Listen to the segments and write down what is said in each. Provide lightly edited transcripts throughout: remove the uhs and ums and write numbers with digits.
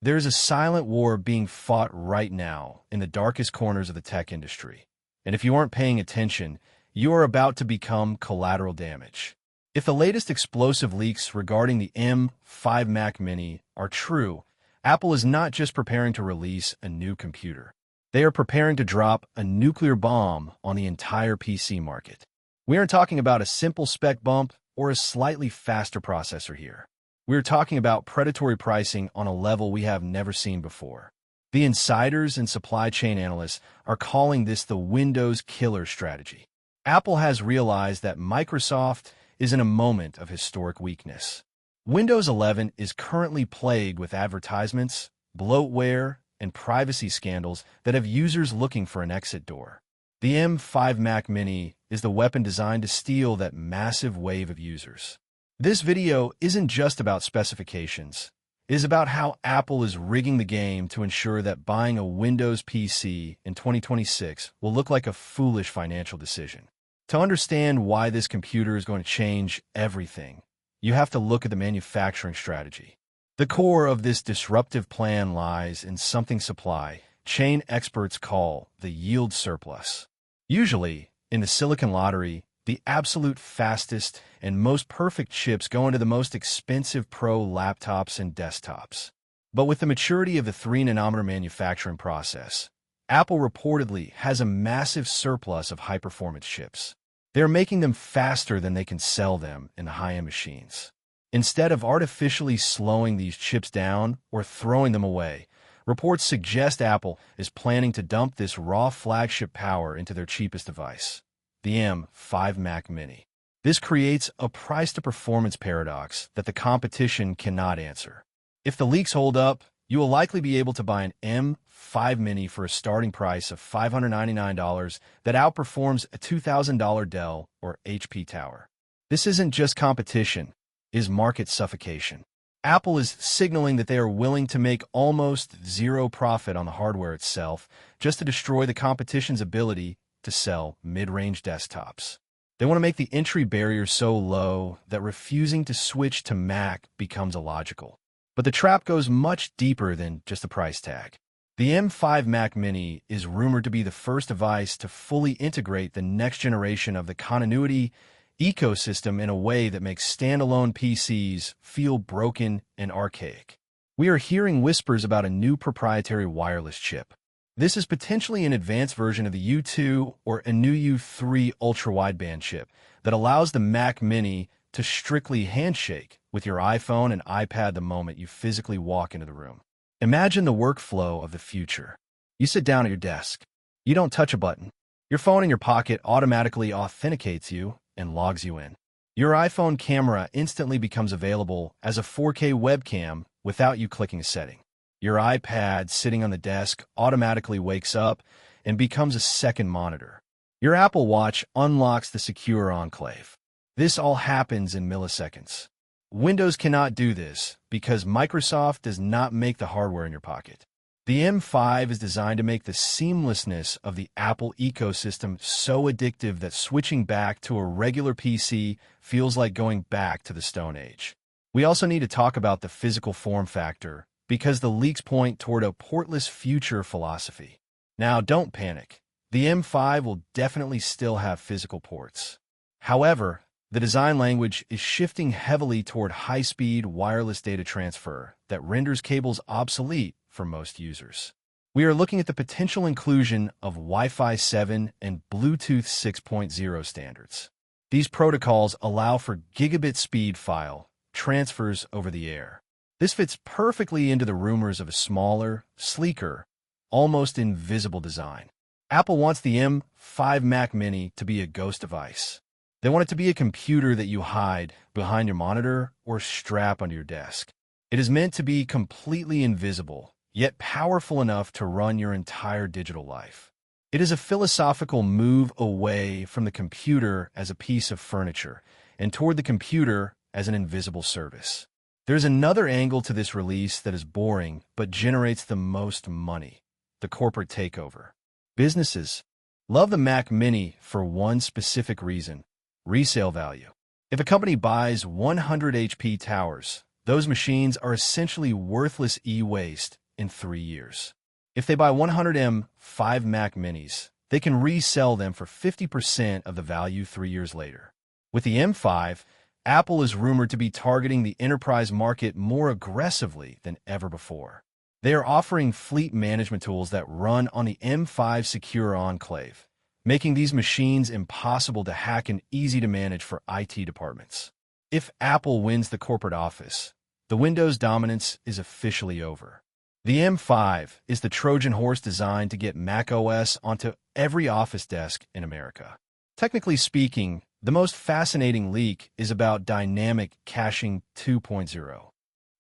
There's a silent war being fought right now in the darkest corners of the tech industry. And if you aren't paying attention, you are about to become collateral damage. If the latest explosive leaks regarding the M5 Mac Mini are true, Apple is not just preparing to release a new computer. They are preparing to drop a nuclear bomb on the entire PC market. We aren't talking about a simple spec bump or a slightly faster processor here. We're talking about predatory pricing on a level we have never seen before. The insiders and supply chain analysts are calling this the Windows killer strategy. Apple has realized that Microsoft is in a moment of historic weakness. Windows 11 is currently plagued with advertisements, bloatware, and privacy scandals that have users looking for an exit door. The M5 Mac Mini is the weapon designed to steal that massive wave of users. This video isn't just about specifications. It is about how Apple is rigging the game to ensure that buying a Windows PC in 2026 will look like a foolish financial decision. To understand why this computer is going to change everything, you have to look at the manufacturing strategy. The core of this disruptive plan lies in something supply chain experts call the yield surplus. Usually, in the Silicon Lottery, the absolute fastest and most perfect chips go into the most expensive pro laptops and desktops. But with the maturity of the 3-nanometer manufacturing process, Apple reportedly has a massive surplus of high-performance chips. They're making them faster than they can sell them in the high-end machines. Instead of artificially slowing these chips down or throwing them away, reports suggest Apple is planning to dump this raw flagship power into their cheapest device, the M5 Mac Mini. This creates a price-to-performance paradox that the competition cannot answer. If the leaks hold up, you will likely be able to buy an M5 Mini for a starting price of $599 that outperforms a $2,000 Dell or HP tower. This isn't just competition, it is market suffocation. Apple is signaling that they are willing to make almost zero profit on the hardware itself just to destroy the competition's ability to sell mid-range desktops. They want to make the entry barrier so low that refusing to switch to Mac becomes illogical. But the trap goes much deeper than just the price tag. The M5 Mac Mini is rumored to be the first device to fully integrate the next generation of the Continuity ecosystem in a way that makes standalone PCs feel broken and archaic. We are hearing whispers about a new proprietary wireless chip. This is potentially an advanced version of the U2 or a new U3 ultra-wideband chip that allows the Mac Mini to strictly handshake with your iPhone and iPad the moment you physically walk into the room. Imagine the workflow of the future. You sit down at your desk. You don't touch a button. Your phone in your pocket automatically authenticates you and logs you in. Your iPhone camera instantly becomes available as a 4K webcam without you clicking a setting. Your iPad sitting on the desk automatically wakes up and becomes a second monitor. Your Apple Watch unlocks the secure enclave. This all happens in milliseconds. Windows cannot do this because Microsoft does not make the hardware in your pocket. The M5 is designed to make the seamlessness of the Apple ecosystem so addictive that switching back to a regular PC feels like going back to the Stone Age. We also need to talk about the physical form factor because the leaks point toward a portless future philosophy. Now, don't panic. The M5 will definitely still have physical ports. However, the design language is shifting heavily toward high-speed wireless data transfer that renders cables obsolete for most users. We are looking at the potential inclusion of Wi-Fi 7 and Bluetooth 6.0 standards. These protocols allow for gigabit speed file transfers over the air. This fits perfectly into the rumors of a smaller, sleeker, almost invisible design. Apple wants the M5 Mac Mini to be a ghost device. They want it to be a computer that you hide behind your monitor or strap under your desk. It is meant to be completely invisible, yet powerful enough to run your entire digital life. It is a philosophical move away from the computer as a piece of furniture and toward the computer as an invisible service. There's another angle to this release that is boring but generates the most money: the corporate takeover. Businesses love the Mac Mini for one specific reason: resale value. If a company buys 100 HP towers, those machines are essentially worthless e-waste in 3 years. If they buy 100 M5 Mac Minis, they can resell them for 50% of the value 3 years later. With the M5, Apple is rumored to be targeting the enterprise market more aggressively than ever before. They are offering fleet management tools that run on the M5 Secure Enclave, making these machines impossible to hack and easy to manage for IT departments. If Apple wins the corporate office, the Windows dominance is officially over. The M5 is the Trojan horse designed to get macOS onto every office desk in America. Technically speaking, the most fascinating leak is about Dynamic Caching 2.0.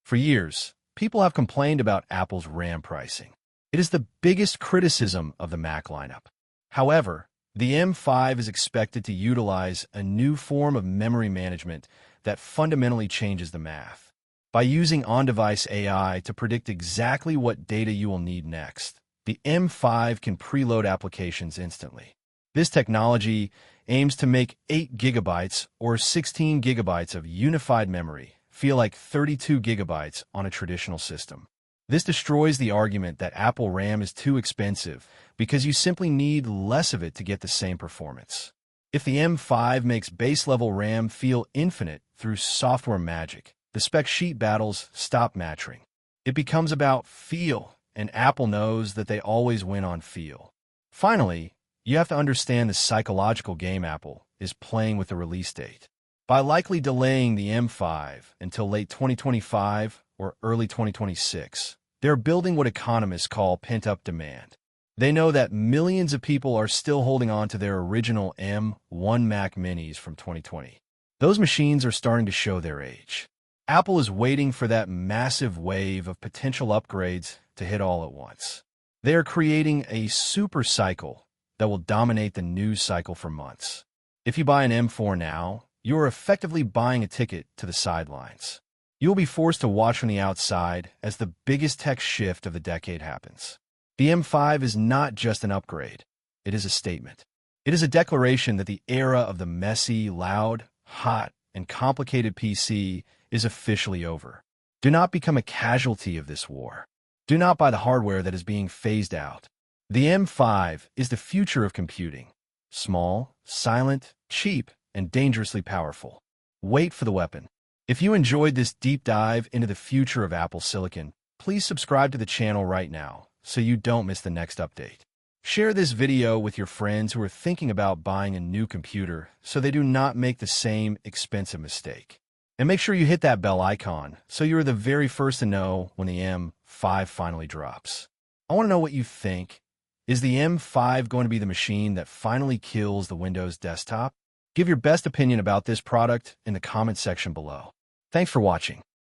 For years, people have complained about Apple's RAM pricing. It is the biggest criticism of the Mac lineup. However, the M5 is expected to utilize a new form of memory management that fundamentally changes the math. By using on-device AI to predict exactly what data you will need next, the M5 can preload applications instantly. This technology aims to make 8 gigabytes or 16 gigabytes of unified memory feel like 32 gigabytes on a traditional system. This destroys the argument that Apple RAM is too expensive because you simply need less of it to get the same performance. If the M5 makes base-level RAM feel infinite through software magic, the spec sheet battles stop matching. It becomes about feel, and Apple knows that they always win on feel. Finally, you have to understand the psychological game Apple is playing with the release date. By likely delaying the M5 until late 2025 or early 2026, they're building what economists call pent-up demand. They know that millions of people are still holding on to their original M1 Mac Minis from 2020. Those machines are starting to show their age. Apple is waiting for that massive wave of potential upgrades to hit all at once. They are creating a super cycle that will dominate the news cycle for months. If you buy an M4 now, you are effectively buying a ticket to the sidelines. You will be forced to watch from the outside as the biggest tech shift of the decade happens. The M5 is not just an upgrade. It is a statement. It is a declaration that the era of the messy, loud, hot, and complicated PC is officially over. Do not become a casualty of this war. Do not buy the hardware that is being phased out. The M5 is the future of computing. Small, silent, cheap, and dangerously powerful. Wait for the weapon. If you enjoyed this deep dive into the future of Apple Silicon, please subscribe to the channel right now so you don't miss the next update. Share this video with your friends who are thinking about buying a new computer so they do not make the same expensive mistake. And make sure you hit that bell icon so you are the very first to know when the M5 finally drops. I want to know what you think. Is the M5 going to be the machine that finally kills the Windows desktop? Give your best opinion about this product in the comment section below. Thanks for watching.